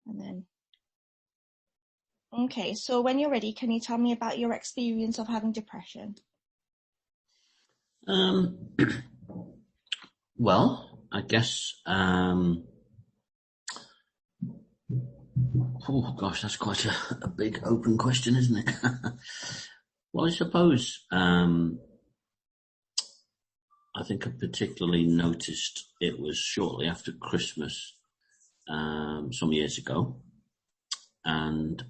And then, okay, so when you're ready, can you tell me about your experience of having depression? Well, I guess, oh gosh, that's quite a big open question, isn't it? Well, I suppose, I think I particularly noticed it was shortly after Christmas, some years ago, and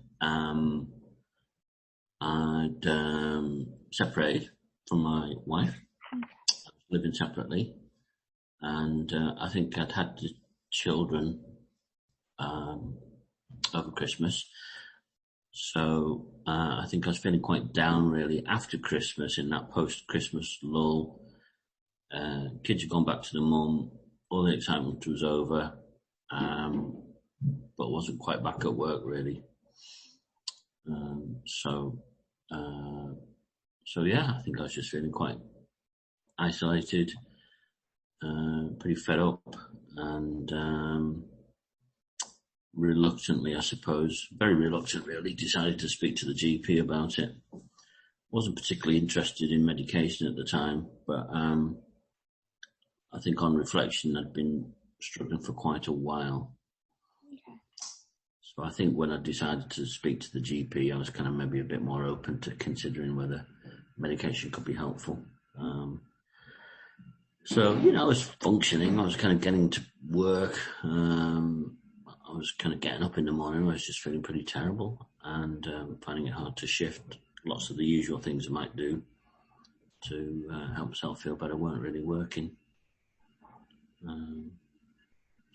I'd separated from my wife, living separately, and I think I'd had the children over Christmas, so I think I was feeling quite down really after Christmas, in that post-Christmas lull. Kids had gone back to the mum, all the excitement was over, but wasn't quite back at work really. So yeah, I think I was just feeling quite isolated, pretty fed up, and reluctantly, I suppose, very reluctant really, decided to speak to the GP about it. Wasn't particularly interested in medication at the time, but I think on reflection I'd been struggling for quite a while. Okay. So I think when I decided to speak to the GP, I was kind of maybe a bit more open to considering whether medication could be helpful. So, I was functioning, I was kind of getting to work, I was kind of getting up in the morning, I was just feeling pretty terrible, and finding it hard to shift. Lots of the usual things I might do to help myself feel better weren't really working.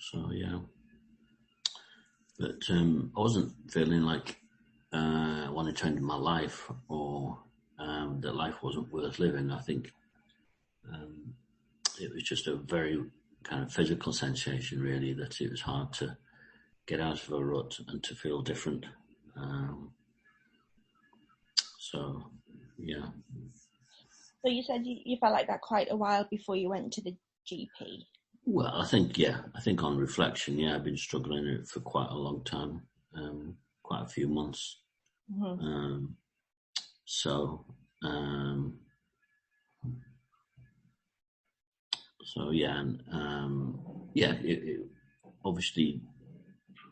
So yeah, but I wasn't feeling like I wanted to end my life, or that life wasn't worth living. I think it was just a very kind of physical sensation really, that it was hard to get out of a rut and to feel different. So yeah. So you said you felt like that quite a while before you went to the GP. Well, I think on reflection, I've been struggling with it for quite a long time, quite a few months. Mm-hmm. It obviously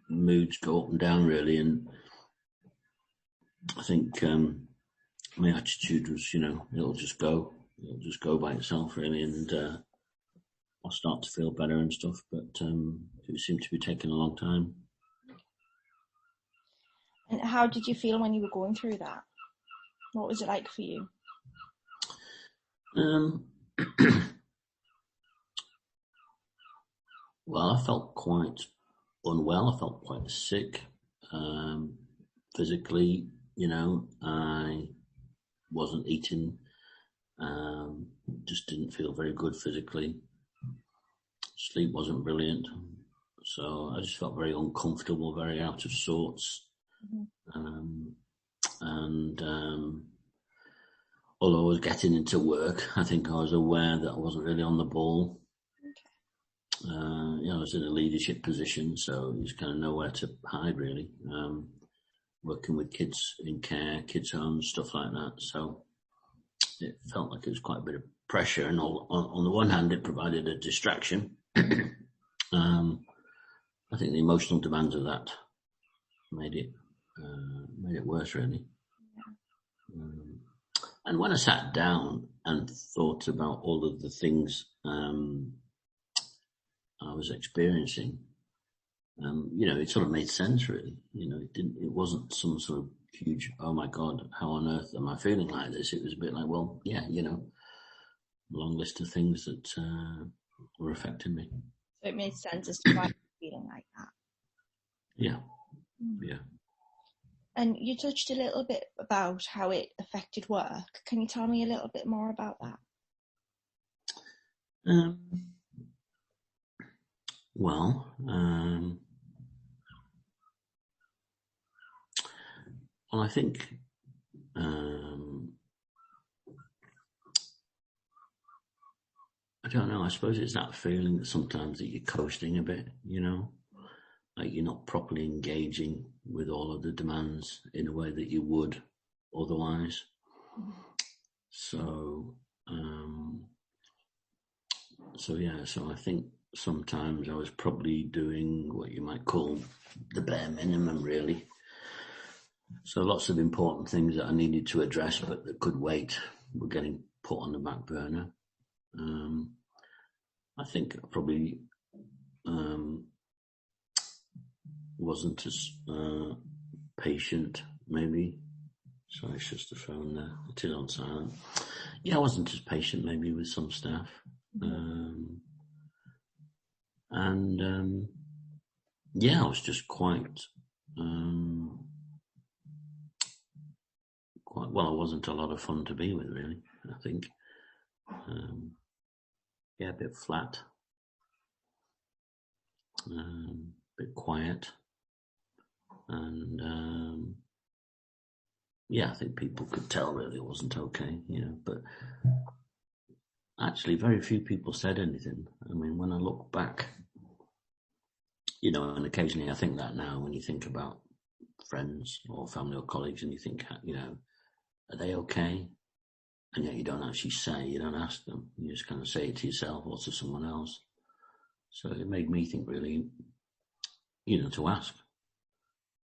moods go up and down really, and I think my attitude was, it'll just go by itself really, and I'll start to feel better and stuff, but it seemed to be taking a long time. And how did you feel when you were going through that? What was it like for you? Well, I felt quite unwell. I felt quite sick. Physically, I wasn't eating. Just didn't feel very good physically. Sleep wasn't brilliant. So I just felt very uncomfortable, very out of sorts. Mm-hmm. Although I was getting into work, I think I was aware that I wasn't really on the ball. Okay. I was in a leadership position, so there's kind of nowhere to hide really. Working with kids in care, kids' homes, stuff like that. So it felt like it was quite a bit of pressure, and on the one hand, it provided a distraction. I think the emotional demands of that made it worse, really. Yeah. And when I sat down and thought about all of the things I was experiencing, it sort of made sense, really. It wasn't some sort of huge, oh my God, how on earth am I feeling like this? It was a bit like, well, yeah, long list of things that were affecting me. So it made sense as to why you're feeling like that. Yeah. Yeah. And you touched a little bit about how it affected work. Can you tell me a little bit more about that? Well, I think I don't know. I suppose it's that feeling that sometimes that you're coasting a bit, like you're not properly engaging with all of the demands in a way that you would otherwise. So I think sometimes I was probably doing what you might call the bare minimum, really. So lots of important things that I needed to address but that could wait were getting put on the back burner. I think I probably wasn't as patient, maybe. Sorry, it's just the phone there. It is on silent. Yeah, I wasn't as patient maybe with some staff. I was just quite well, it wasn't a lot of fun to be with, really, I think. A bit flat, a bit quiet, and I think people could tell really it wasn't okay, but actually very few people said anything. I mean, when I look back, and occasionally I think that now when you think about friends or family or colleagues and you think, are they okay? And yet you don't actually say, you don't ask them. You just kind of say it to yourself or to someone else. So it made me think really, to ask.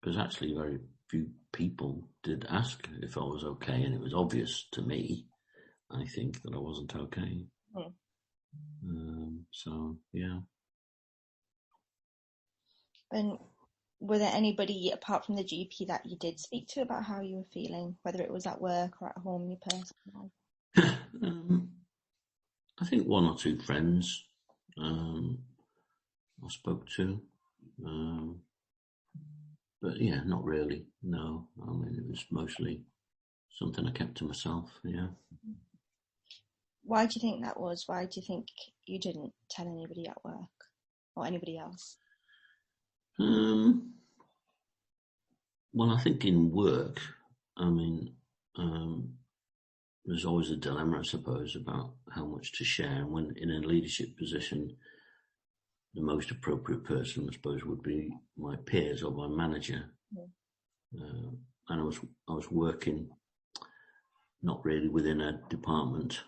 Because actually very few people did ask if I was okay. And it was obvious to me, I think, that I wasn't okay. And were there anybody apart from the GP that you did speak to about how you were feeling, whether it was at work or at home in your personal life? I think one or two friends I spoke to, but not really. No, I mean it was mostly something I kept to myself. Yeah. Why do you think that was? Why do you think you didn't tell anybody at work or anybody else? Well, I think in work, I mean, there's always a dilemma, I suppose, about how much to share. And when in a leadership position, the most appropriate person, I suppose, would be my peers or my manager. And I was working not really within a department.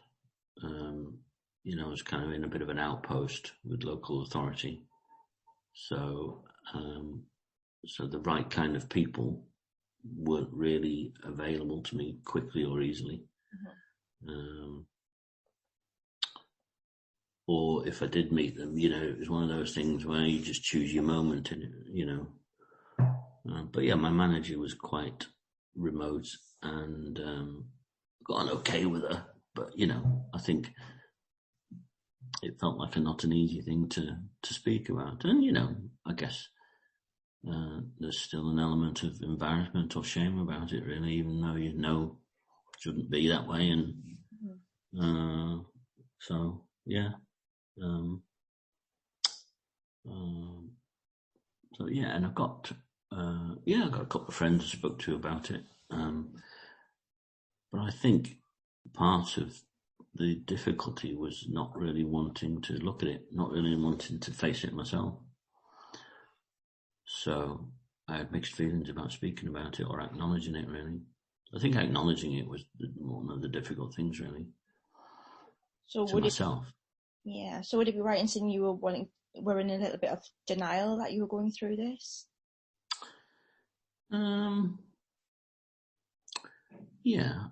I was kind of in a bit of an outpost with local authority. So the right kind of people weren't really available to me quickly or easily. Or if I did meet them, it was one of those things where you just choose your moment, but my manager was quite remote and got on okay with her. But, I think it felt like not an easy thing to speak about. And, I guess there's still an element of embarrassment or shame about it, really, even though it shouldn't be that way. And and I've got I got a couple of friends I spoke to about it. But I think part of the difficulty was not really wanting to look at it, not really wanting to face it myself. So I had mixed feelings about speaking about it or acknowledging it, really. I think acknowledging it was one of the difficult things, really, so to myself. So would it be right in saying you were in a little bit of denial that you were going through this?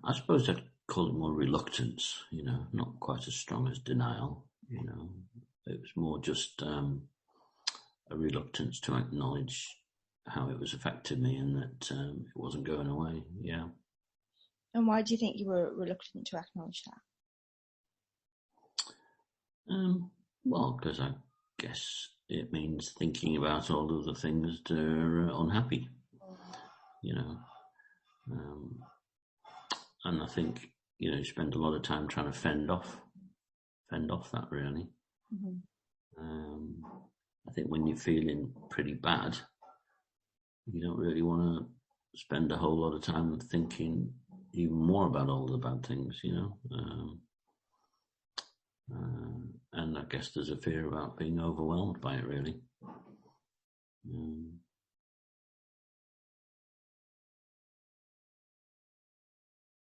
I suppose I'd call it more reluctance, not quite as strong as denial, It was more just a reluctance to acknowledge how it was affecting me and that it wasn't going away, And why do you think you were reluctant to acknowledge that? Well, because I guess it means thinking about all of the things that are unhappy, and I think, you spend a lot of time trying to fend off that, really. I think when you're feeling pretty bad, you don't really want to spend a whole lot of time thinking even more about all the bad things, and I guess there's a fear about being overwhelmed by it, really. Mm.